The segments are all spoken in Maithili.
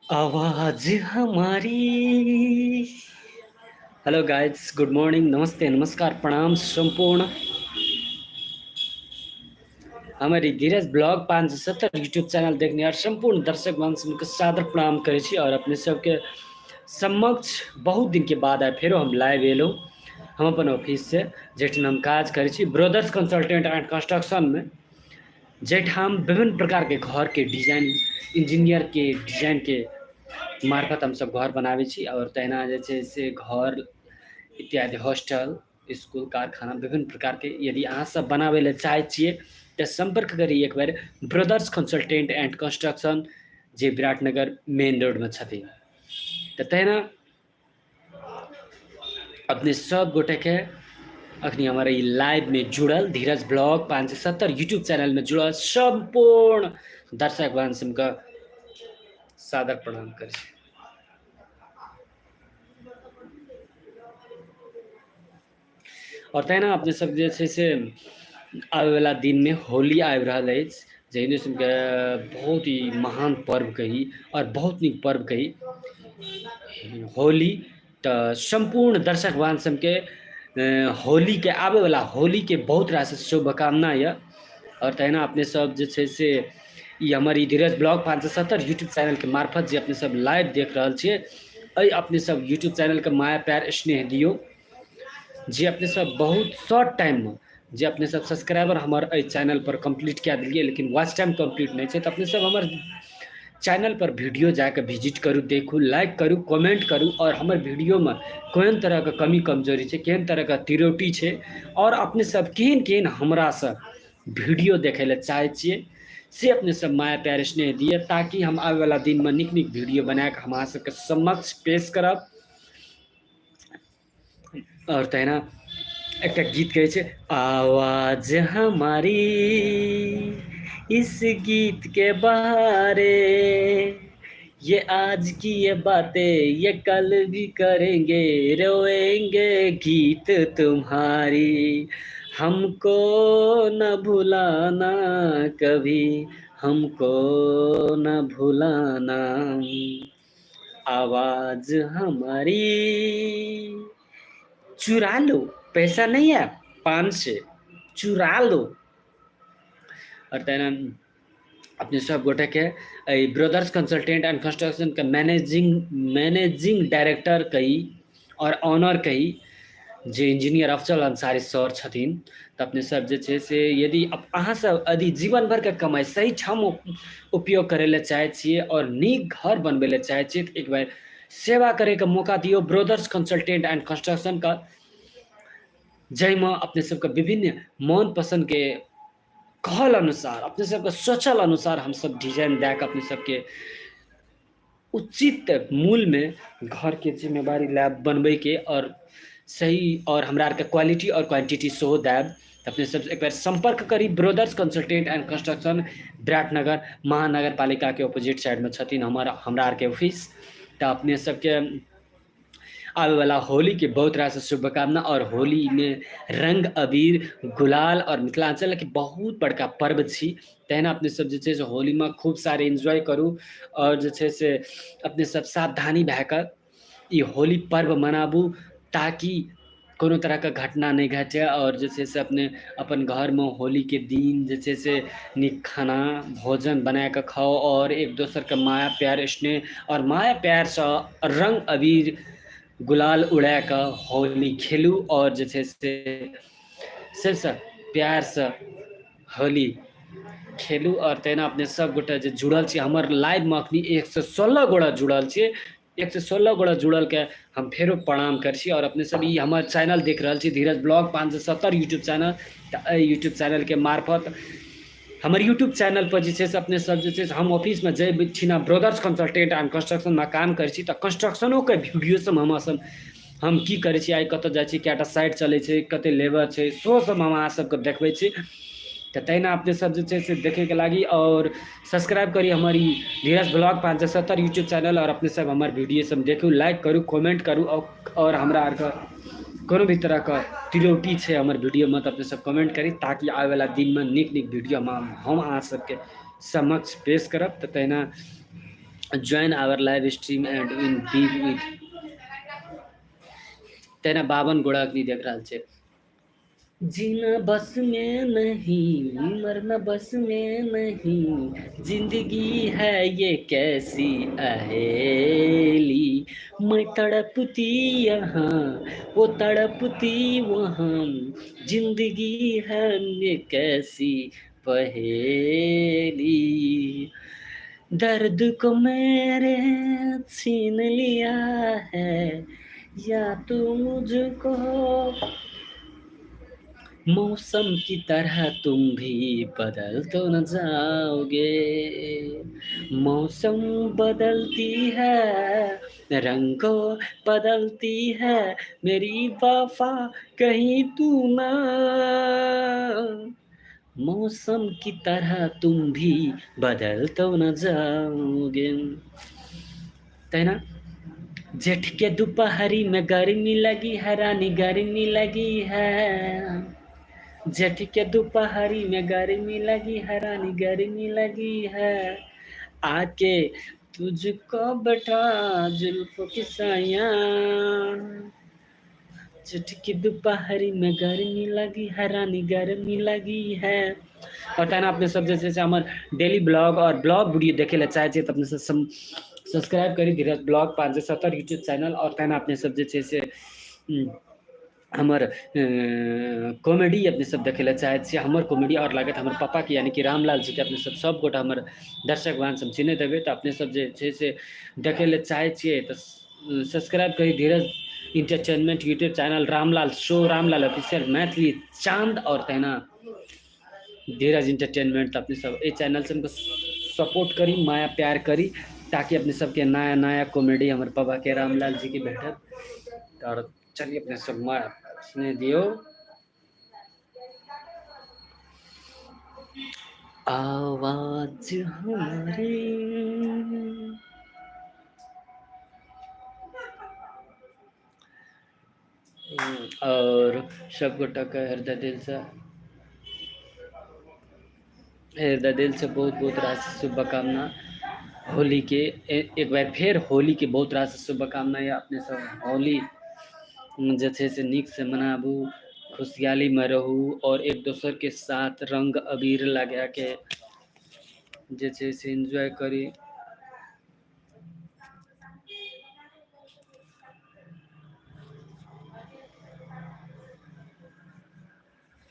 आवाज हमारी। हेलो गाइस, गुड मॉर्निंग, नमस्ते, नमस्कार, प्रणाम संपूर्ण हमारी धीरज ब्लॉग 570 यूट्यूब चैनल देखने और संपूर्ण दर्शक वंश के सादर प्रणाम करे छी। और अपने सबके समक्ष बहुत दिन के बाद आए फिर हम लाइव एलो हम अपन ऑफिस से जेठन हम काज करे छी ब्रदर्स कंसल्टेंट एंड कंस्ट्रक्शन में, जेठाम विभिन्न प्रकार के घर के डिजाइन इंजीनियर के डिजाइन के मार्फत हम सब घर बनावे छी। और तहिना जे छै से घर इत्यादि हॉस्टल, स्कूल, कारखाना विभिन्न प्रकार के यदि अहाँ सब बनावे ले चाहे छियै तऽ संपर्क करी एक बार ब्रदर्स कंसल्टेंट एंड कंस्ट्रक्शन, जे विराटनगर मेन रोड में छथिन। तऽ तहिना अपने सब गोटे के अखनी हमारे ई लाइव में जुड़ल धीरज ब्लॉग 570 यूट्यूब चैनल में जुड़ल संपूर्ण दर्शक वंश के सादर प्रणाम करै छी। और तहिना अपने सब जे छै से आवे वाला दिन में होली आबि रहल अछि, जे हिन्दू सब के बहुत ही महान पर्व कही और बहुत नीक पर्व कही होली। तऽ संपूर्ण दर्शक वांश के होली के आवे वाला होली के बहुत रास शुभकामना यऽ। और तहिना अपने सब जे छै से ई हमर ई धीरज ब्लॉग 570 यूट्यूब चैनल के मार्फत जे अपने सब लाइव देख रहल छियै, अइ अपने सब यूट्यूब चैनल के माया प्यार स्नेह दियौ, जे अपने सब बहुत शॉर्ट टाइम में जे अपने सब सब्सक्राइबर हमार एहि चैनल पर कंप्लीट कए देलिए, लेकिन वॉच टाइम कंप्लीट नहीं है। तो अपने सब हमार चैनल पर वीडियो जाकर विजिट करूँ, देखू, लाइक करूँ, कमेंट करूँ, और हमार वीडियो में केहन तरह का कमी कमजोरी है, केहन तरह का त्रुटि है, और अपने सब केहन केहन हमरा से वीडियो देखे ले चाहे छिए से अपने सब माया प्यार स्नेह दिए, ताकि हम आवे वाला दिन में नीक नीक वीडियो बना के हम अहाँ सबके समक्ष पेश करब। और तहिना एक गीत कहै छै, आवाज हमारी इस गीत के बारे, ये आज की ये बातें ये कल भी करेंगे, रोएंगे गीत तुम्हारी, हमको न भुलाना कभी, हमको न भुलाना, आवाज हमारी चुरा लो, पैसा नहीं है पान से चुरा लो। और तहिना अपने सब गोटे के ब्रदर्स कंसल्टेंट एंड कंस्ट्रक्शन के मैनेजिंग डायरेक्टर कही और ऑनर कही, जे इंजीनियर अफजल अंसारी सर छथिन। तऽ अपने सब जे छै से यदि अहाँ सब यदि जीवन भर के कमाई सही ठाम उपयोग करे ले चाहे छियै और नीक घर बनबे ले चाहे छियै, तऽ एक बार सेवा करे के मौका दियो ब्रदर्स कंसल्टेंट एंड कंस्ट्रक्शन का, जाहिमे अपने सबके विभिन्न मन पसंद के कहल अनुसार, अपने सबके सोचल अनुसार हम सब डिजाइन दे के अपने सबके उचित मूल्य में घर के जिम्मेवारी लैब बनबे के, और सही और हमरा आर के क्वालिटी और क्वांटिटी सेहो देब। तऽ अपने सब एक बार संपर्क करी brothers consultant and construction, Biratnagar महानगर पालिका के अपोजिट साइड में छथिन हमरा आर के ऑफिस। तऽ अपने सबके आवे वाला होली के बहुत रास शुभकामना। और होली में रंग अबीर गुलाल और मिथिलांचल के बहुत बड़का पर्व छी, तहिना अपने सब जे छै से होली में खूब सारे एंजॉय करू, और जे छै से अपने सब सावधानी भए कऽ ई होली पर्व मनाबू, ताकि कोनो तरह का घटना नहीं घटे, और जे छै से अपने अपन घर में होली के दिन जे छै से नीक खाना भोजन बना के खाओ, और एक दोसर के माया प्यार स्नेह और माया प्यार से रंग अबीर गुलाल उड़ा के होली खेलू, और जे छै से सबसे प्यार से होली खेलू। और तहिना अपने सब गोटे जे जुड़ल छी हमर लाइव में अखनी 116 गोड़ा जुड़ल छी, 116 गोड़ा जुड़ल के हम फेरो प्रणाम कर छी। और अपने सब ई हमर चैनल देख रहल छी धीरज ब्लॉग 570 यूट्यूब चैनल, तऽ यूट्यूब चैनल के मार्फत हमर यूट्यूब चैनल पर जे छै से अपने सब जे छै से हम ऑफिस में जै छिना ब्रदर्स कंसल्टेंट एंड कंस्ट्रक्शन में काम करै छी, तऽ कंस्ट्रक्शनो के वीडियो सब हम की करै छी, आइ कतऽ जाइ छी, कएटा साइट चलै छै, कते लेबर छै, सो सब हम अहाँ सबके देखबै छी। तऽ तहिना अपने सब जे छै से देखे के लागी, और सब्सक्राइब करी हमारी धीरज ब्लॉग 570 यूट्यूब चैनल, और अपने सब हमार वीडियो सब देखू, लाइक करू, कमेंट करू, और हमरा आर के कोनो भी तरह का त्रुटि है हमारे वीडियो में, तो अपने सब कमेंट करी, ताकि आवे वाला दिन में नीक नीक वीडियो हम अहाँ सबके समक्ष पेश करब। तऽ तहिना join our live stream and in be with तेना 52 गोड़ा भी देख रहल छै। जीना बस में नहीं, मरना बस में नहीं, जिंदगी है ये कैसी अहेली। मैं तड़पती यहाँ, वो तड़पती वहाँ, जिंदगी है ये कैसी पहेली। दर्द को मेरे छीन लिया है, या तू मुझको मौसम की तरह तुम भी बदल तो न जाओगे। मौसम बदलती है, रंगों बदलती है, मेरी वफा कहीं तू ना। मौसम की तरह तुम भी बदल तो न जाओगे। तेना जेठ के दोपहरी में गर्मी लगी है रानी, गर्मी लगी है। जेठ के दोपहरी में गर्मी लगी है रानी, गर्मी लगी है। आके तुझको बैठा जुल्फों की साया। जेठ की दोपहरी में गर्मी लगी है रानी, गर्मी लगी है। और तहना अपने सब जैसे से हमार डेली ब्लॉग और ब्लॉग वीडियो देखे ला चाहे तो अपने सब सब्सक्राइब करी धीरज ब्लॉग 570 यूट्यूब चैनल। और तहना अपने सब जैसे से हमर कॉमेडी अपने सब देखे ला चाहे छी। हमर कॉमेडी और लागत हमर पापा के यानी कि रामलाल जी के अपने सब गोटा हमर दर्शक बान सब चिन्ह देबे तो अपने सब जे छै से देखे ला चाहे छिए तो सब्सक्राइब करी Dheeraj entertainment YouTube channel, Ramlal show, Ramlal official Maithili Chand और तहना धीरज इंटरटेनमेंट। अपने सब ए चैनल से हमको सपोर्ट करी, माया प्यार करी, ताकि अपने सबके नया नया कॉमेडी हमारे पापा के रामलाल जी की भेटत। और चलिए अपने सब माया स्नेह दियो। आवाज हमारी और सब गोटा का हृदय दिल से बहुत बहुत राशि शुभकामना। होली के एक बार फिर होली के बहुत राशि शुभकामना या अपने सब होली जे छै से नीक से मनाबू, खुशहाली में रहू और एक दोसर के साथ रंग अबीर लगा के जे छै से एंजॉय करी।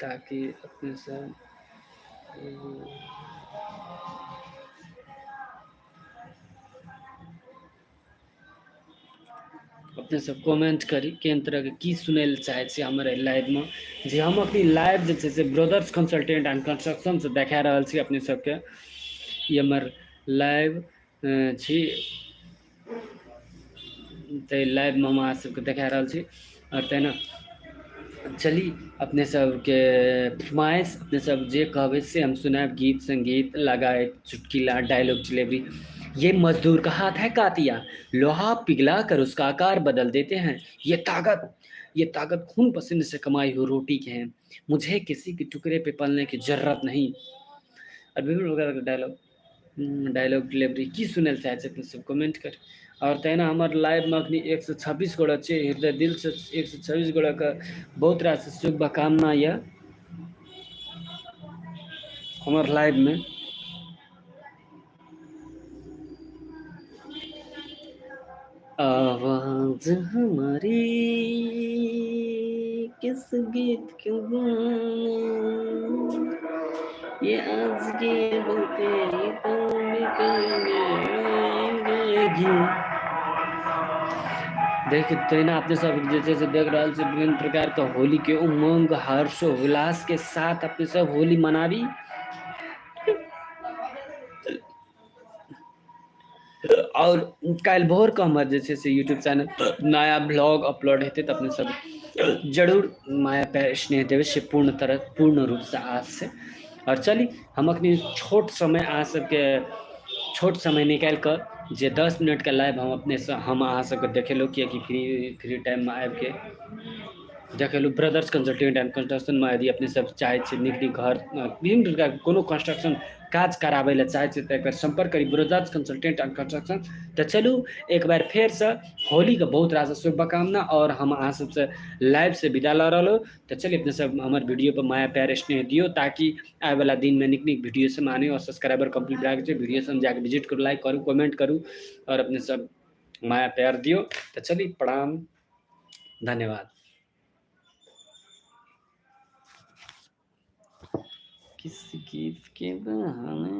ताकि अपने सब अपने सब कमेंट करी केन तरह के की सुने ले चाहे छी हमारे लाइव में। जे हम अपनी लाइव जे छै से ब्रदर्स कंसल्टेंट एंड कंस्ट्रक्शन से देखा रहल छी अपने सबके। ये हमर लाइव छी ते लाइव में हम अहाँ सबके देखा रहल छी। और तेना चली अपने सबके फरमाइश अपने सब जे कहबे से हम सुनाब, गीत संगीत लगाए चुटकीला डायलॉग डिलीवरी। ये मजदूर का हाथ है कातिया, लोहा पिघला कर उसका आकार बदल देते हैं। ये ताकत खून पसीने से कमाई हुई रोटी के हैं। मुझे किसी के टुकड़े पे पलने की जरूरत नहीं। और विभिन्न प्रकार के डायलॉग डिलीवरी की सुनल चाहे अपने सब कमेंट कर। और तेना हमार लाइव में अखनी 126 गोड़ा छे, हृदय दिल से 126 गोड़ा का बहुत रास शुभकामना या हमार लाइव में। आवाज हमारी किस गीत क्यों ये आज के देख तो ना अपने सब जैसे देख रहा से विभिन्न प्रकार का होली के उमंग हर्ष उल्लास के साथ अपने सब होली मनावी। और कल भोर का हमारे जैसे से यूट्यूब चैनल नया ब्लॉग अपलोड होते तो अपने सब जरूर माया प्यार स्नेह देवे से पूर्ण रूप से आज से। और चली हम अपनी छोट समय आ सबके छोट समय निकाल कर जे 10 मिनट का लाइव हम अपने से हम अहाँ सबके देखेलो कि फ्री टाइम में आबि के देखेलू ब्रदर्स कंसल्टेंट एंड कंस्ट्रक्शन में। यदि अपने सब चाहे नीक नीक घर विभिन्न प्रकार कोनो कंस्ट्रक्शन काज कराबै लए चाहै छी तऽ एक बार संपर्क करी ब्रदर्स कंसल्टेंट एंड कंस्ट्रक्शन। तो चलू एक बार फेर से होली के बहुत रास शुभकामना और हम अहाँ सबसे लाइव से विदा लऽ रहल। तो चलिए अपने सब हमर वीडियो पर माया प्यार स्नेह दियो ताकि आए वाला दिन में निक निक वीडियो से माने और सब्सक्राइबर कंप्लीट भए छै वीडियो से जाके विजिट करू लाइक करू कमेंट करू और अपने सब माया प्यार दियो। तो चलिए प्रणाम धन्यवाद। किस गीत के बहाने